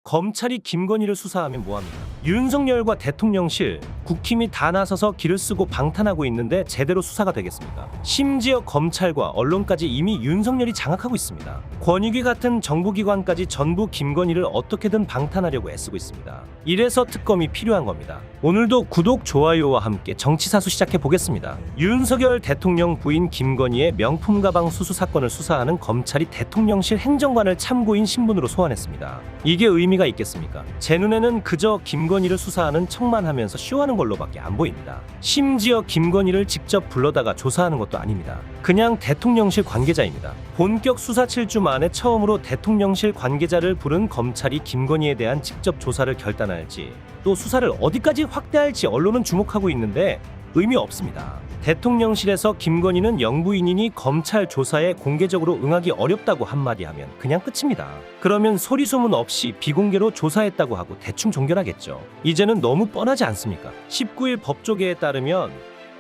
검찰이 김건희를 수사하면 뭐합니까? 윤석열과 대통령실, 국힘이 다 나서서 길을 쓰고 방탄하고 있는데 제대로 수사가 되겠습니까? 심지어 검찰과 언론까지 이미 윤석열이 장악하고 있습니다. 권익위 같은 정부기관까지 전부 김건희를 어떻게든 방탄하려고 애쓰고 있습니다. 이래서 특검이 필요한 겁니다. 오늘도 구독, 좋아요와 함께 정치사수 시작해 보겠습니다. 윤석열 대통령 부인 김건희의 명품 가방 수수 사건을 수사하는 검찰이 대통령실 행정관을 참고인 신분으로 소환했습니다. 이게 의미가 있겠습니까? 제 눈에는 그저 김건희를 수사하는 척만 하면서 쇼하는 걸로밖에 안 보입니다. 심지어 김건희를 직접 불러다가 조사하는 것도 아닙니다. 그냥 대통령실 관계자입니다. 본격 수사 7주 만에 처음으로 대통령실 관계자를 부른 검찰이 김건희에 대한 직접 조사를 결단할지, 또 수사를 어디까지 확대할지 언론은 주목하고 있는데 의미 없습니다. 대통령실에서 김건희는 영부인이니 검찰 조사에 공개적으로 응하기 어렵다고 한마디 하면 그냥 끝입니다. 그러면 소리소문 없이 비공개로 조사했다고 하고 대충 종결하겠죠. 이제는 너무 뻔하지 않습니까? 19일 법조계에 따르면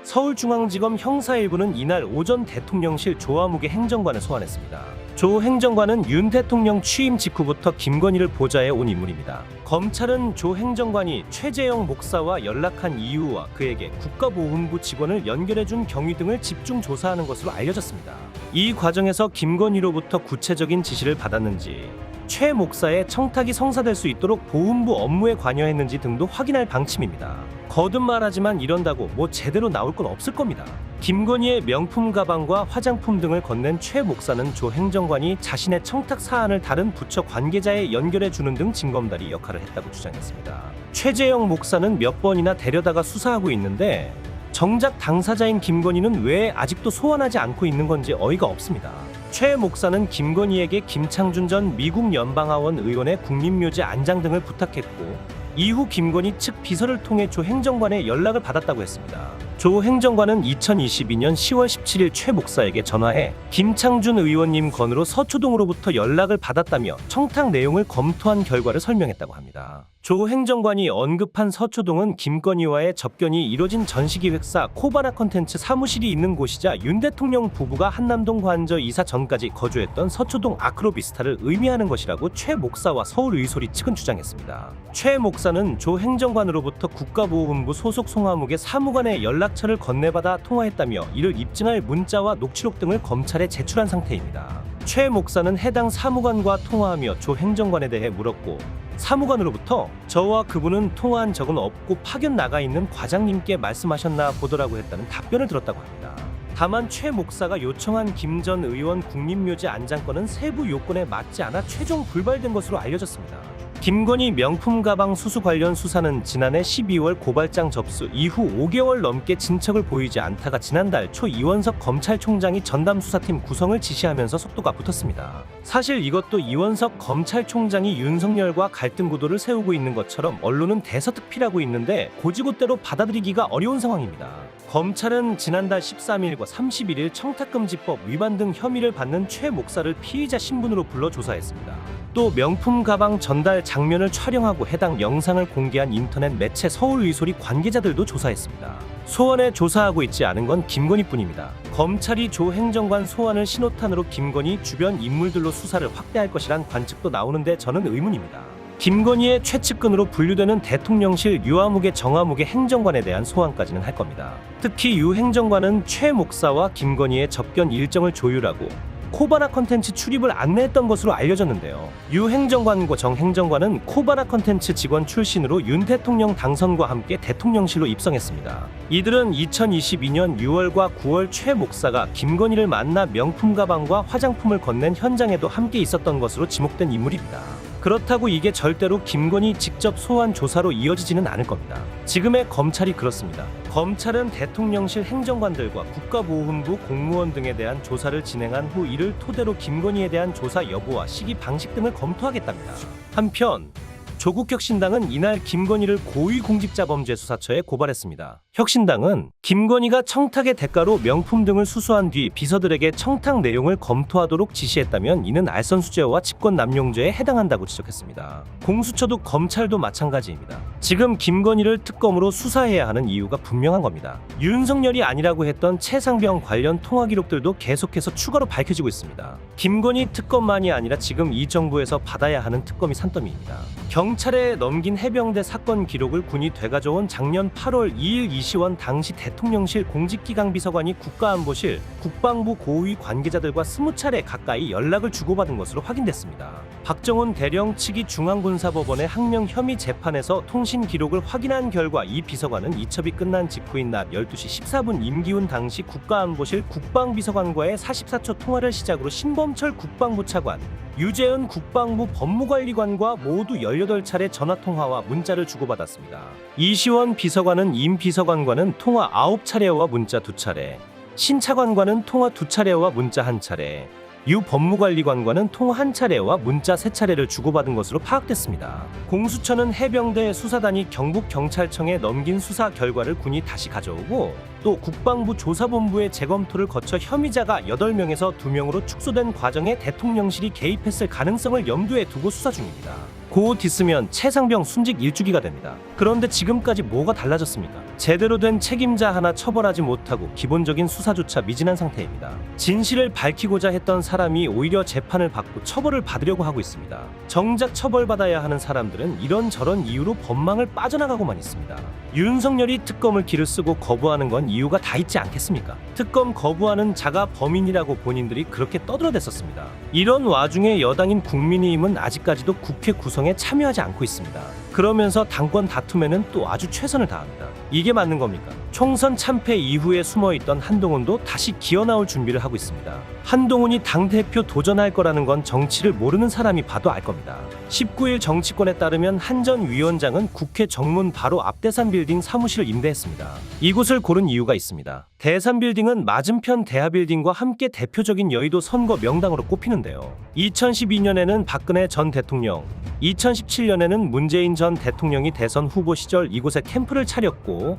서울중앙지검 형사 1부는 이날 오전 대통령실 조아무개 행정관을 소환했습니다. 조 행정관은 윤 대통령 취임 직후부터 김건희를 보좌해 온 인물입니다. 검찰은 조 행정관이 최재형 목사와 연락한 이유와 그에게 국가보훈부 직원을 연결해준 경위 등을 집중 조사하는 것으로 알려졌습니다. 이 과정에서 김건희로부터 구체적인 지시를 받았는지, 최 목사의 청탁이 성사될 수 있도록 보훈부 업무에 관여했는지 등도 확인할 방침입니다. 거듭 말하지만 이런다고 뭐 제대로 나올 건 없을 겁니다. 김건희의 명품 가방과 화장품 등을 건넨 최 목사는 조 행정관이 자신의 청탁 사안을 다른 부처 관계자에 연결해 주는 등 징검다리 역할을 했다고 주장했습니다. 최재형 목사는 몇 번이나 데려다가 수사하고 있는데 정작 당사자인 김건희는 왜 아직도 소환하지 않고 있는 건지 어이가 없습니다. 최 목사는 김건희에게 김창준 전 미국 연방하원 의원의 국립묘지 안장 등을 부탁했고, 이후 김건희 측 비서를 통해 조 행정관의 연락을 받았다고 했습니다. 조 행정관은 2022년 10월 17일 최 목사에게 전화해 김창준 의원님 건으로 서초동으로부터 연락을 받았다며 청탁 내용을 검토한 결과를 설명했다고 합니다. 조 행정관이 언급한 서초동은 김건희와의 접견이 이뤄진 전시기획사 코바나 컨텐츠 사무실이 있는 곳이자 윤 대통령 부부가 한남동 관저 이사 전까지 거주했던 서초동 아크로비스타를 의미하는 것이라고 최 목사와 서울의소리 측은 주장했습니다. 최 목사는 조 행정관으로부터 국가보훈부 소속 송화무개 사무관의 연락처를 건네받아 통화했다며 이를 입증할 문자와 녹취록 등을 검찰에 제출한 상태입니다. 최 목사는 해당 사무관과 통화하며 조 행정관에 대해 물었고, 사무관으로부터 저와 그분은 통화한 적은 없고 파견 나가 있는 과장님께 말씀하셨나 보더라고 했다는 답변을 들었다고 합니다. 다만 최 목사가 요청한 김 전 의원 국립묘지 안장권은 세부 요건에 맞지 않아 최종 불발된 것으로 알려졌습니다. 김건희 명품 가방 수수 관련 수사는 지난해 12월 고발장 접수 이후 5개월 넘게 진척을 보이지 않다가 지난달 초 이원석 검찰총장이 전담수사팀 구성을 지시하면서 속도가 붙었습니다. 사실 이것도 이원석 검찰총장이 윤석열과 갈등 구도를 세우고 있는 것처럼 언론은 대서특필하고 있는데 고지고대로 받아들이기가 어려운 상황입니다. 검찰은 지난달 13일과 31일 청탁금지법 위반 등 혐의를 받는 최 목사를 피의자 신분으로 불러 조사했습니다. 또 명품 가방 전달 장면을 촬영하고 해당 영상을 공개한 인터넷 매체 서울의소리 관계자들도 조사했습니다. 소환에 조사하고 있지 않은 건 김건희뿐입니다. 검찰이 조 행정관 소환을 신호탄으로 김건희 주변 인물들로 수사를 확대할 것이란 관측도 나오는데 저는 의문입니다. 김건희의 최측근으로 분류되는 대통령실 유아무개 정아무개 행정관에 대한 소환까지는 할 겁니다. 특히 유 행정관은 최 목사와 김건희의 접견 일정을 조율하고 코바나 컨텐츠 출입을 안내했던 것으로 알려졌는데요. 유 행정관과 정 행정관은 코바나 컨텐츠 직원 출신으로 윤 대통령 당선과 함께 대통령실로 입성했습니다. 이들은 2022년 6월과 9월 최 목사가 김건희를 만나 명품 가방과 화장품을 건넨 현장에도 함께 있었던 것으로 지목된 인물입니다. 그렇다고 이게 절대로 김건희 직접 소환 조사로 이어지지는 않을 겁니다. 지금의 검찰이 그렇습니다. 검찰은 대통령실 행정관들과 국가보훈부 공무원 등에 대한 조사를 진행한 후 이를 토대로 김건희에 대한 조사 여부와 시기 방식 등을 검토하겠답니다. 한편 조국혁신당은 이날 김건희를 고위공직자범죄수사처에 고발했습니다. 혁신당은 김건희가 청탁의 대가로 명품 등을 수수한 뒤 비서들에게 청탁 내용을 검토하도록 지시했다면 이는 알선수재와 직권남용죄에 해당한다고 지적했습니다. 공수처도 검찰도 마찬가지입니다. 지금 김건희를 특검으로 수사해야 하는 이유가 분명한 겁니다. 윤석열이 아니라고 했던 최상병 관련 통화 기록들도 계속해서 추가로 밝혀지고 있습니다. 김건희 특검만이 아니라 지금 이 정부에서 받아야 하는 특검이 산더미입니다. 경찰에 넘긴 해병대 사건 기록을 군이 되가져온 작년 8월 2일 이시원 당시 대통령실 공직기강 비서관이 국가안보실, 국방부 고위 관계자들과 20차례 가까이 연락을 주고받은 것으로 확인됐습니다. 박정훈 대령 측이 중앙군사법원의 항명 혐의 재판에서 통신 기록을 확인한 결과 이 비서관은 이첩이 끝난 직후인 낮 12시 14분 임기훈 당시 국가안보실 국방비서관과의 44초 통화를 시작으로 신범철 국방부 차관, 유재은 국방부 법무관리관과 모두 18차례 전화통화와 문자를 주고받았습니다. 이시원 비서관은 임 비서관과는 통화 9차례와 문자 2차례, 신 차관과는 통화 2차례와 문자 1차례, 유 법무관리관과는 통화 1차례와 문자 3차례를 주고받은 것으로 파악됐습니다. 공수처는 해병대 수사단이 경북경찰청에 넘긴 수사 결과를 군이 다시 가져오고 또 국방부 조사본부의 재검토를 거쳐 혐의자가 8명에서 2명으로 축소된 과정에 대통령실이 개입했을 가능성을 염두에 두고 수사 중입니다. 곧 있으면 최상병 순직 1주기가 됩니다. 그런데 지금까지 뭐가 달라졌습니까? 제대로 된 책임자 하나 처벌하지 못하고 기본적인 수사조차 미진한 상태입니다. 진실을 밝히고자 했던 사람이 오히려 재판을 받고 처벌을 받으려고 하고 있습니다. 정작 처벌받아야 하는 사람들은 이런저런 이유로 법망을 빠져나가고만 있습니다. 윤석열이 특검을 기를 쓰고 거부하는 건 이유가 다 있지 않겠습니까? 특검 거부하는 자가 범인이라고 본인들이 그렇게 떠들어댔었습니다. 이런 와중에 여당인 국민의힘은 아직까지도 국회 구성에 참여하지 않고 있습니다. 그러면서 당권 다툼에는 또 아주 최선을 다합니다. 이게 맞는 겁니까? 총선 참패 이후에 숨어있던 한동훈도 다시 기어나올 준비를 하고 있습니다. 한동훈이 당대표 도전할 거라는 건 정치를 모르는 사람이 봐도 알 겁니다. 19일 정치권에 따르면 한 전 위원장은 국회 정문 바로 앞 대산빌딩 사무실을 임대했습니다. 이곳을 고른 이유가 있습니다. 대산빌딩은 맞은편 대하빌딩과 함께 대표적인 여의도 선거 명당으로 꼽히는데요. 2012년에는 박근혜 전 대통령, 2017년에는 문재인 전 대통령이 대선 후보 시절 이곳에 캠프를 차렸고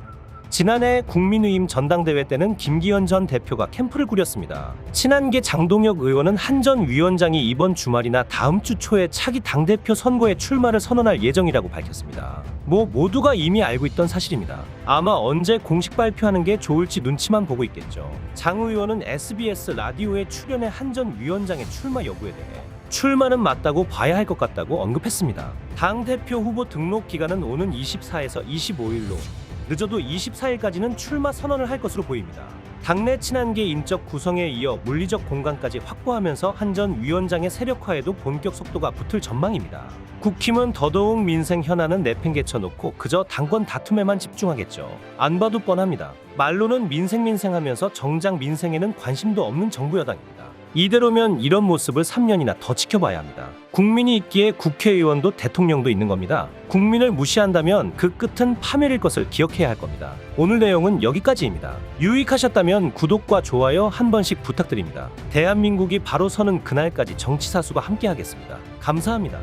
지난해 국민의힘 전당대회 때는 김기현 전 대표가 캠프를 꾸렸습니다. 친한계 장동혁 의원은 한 전 위원장이 이번 주말이나 다음 주 초에 차기 당대표 선거에 출마를 선언할 예정이라고 밝혔습니다. 모두가 이미 알고 있던 사실입니다. 아마 언제 공식 발표하는 게 좋을지 눈치만 보고 있겠죠. 장 의원은 SBS 라디오에 출연해 한 전 위원장의 출마 여부에 대해 출마는 맞다고 봐야 할 것 같다고 언급했습니다. 당대표 후보 등록 기간은 오는 24에서 25일로 늦어도 24일까지는 출마 선언을 할 것으로 보입니다. 당내 친한계 인적 구성에 이어 물리적 공간까지 확보하면서 한 전 위원장의 세력화에도 본격 속도가 붙을 전망입니다. 국힘은 더더욱 민생 현안은 내팽개쳐놓고 그저 당권 다툼에만 집중하겠죠. 안 봐도 뻔합니다. 말로는 민생하면서 정작 민생에는 관심도 없는 정부 여당입니다. 이대로면 이런 모습을 3년이나 더 지켜봐야 합니다. 국민이 있기에 국회의원도 대통령도 있는 겁니다. 국민을 무시한다면 그 끝은 파멸일 것을 기억해야 할 겁니다. 오늘 내용은 여기까지입니다. 유익하셨다면 구독과 좋아요 한 번씩 부탁드립니다. 대한민국이 바로 서는 그날까지 정치사수가 함께하겠습니다. 감사합니다.